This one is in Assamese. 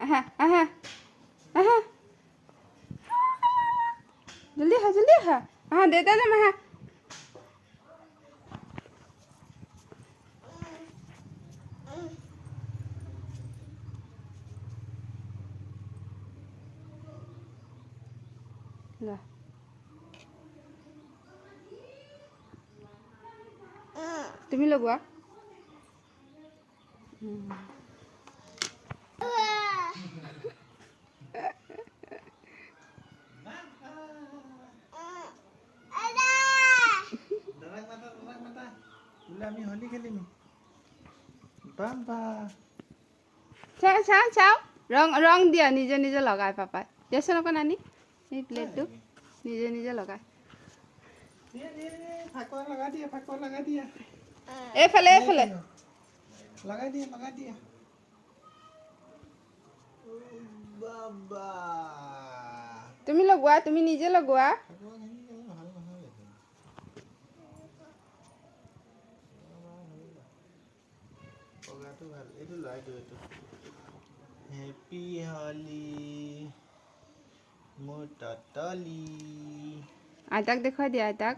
আহা আহা আহা জলদি আহা আহা দেউতা যাম আহা লা তুমি লগোৱা আমি হোলি খেলিম বাবা চাও চাও চাও ৰং ৰং দিয়া নিজে নিজে লগাই পাপাই দেচোন অকণ আনি এই প্লেটটো নিজে নিজে লগাই ফাকুৱা লগাই দিয়া এইফালে এইফালে লগাই দিয়া বাবা তুমি লগোৱা তুমি নিজে লগোৱা হেপী হলি মোৰ ততলি আইতাক দেখুৱাই দিয়া আইতাক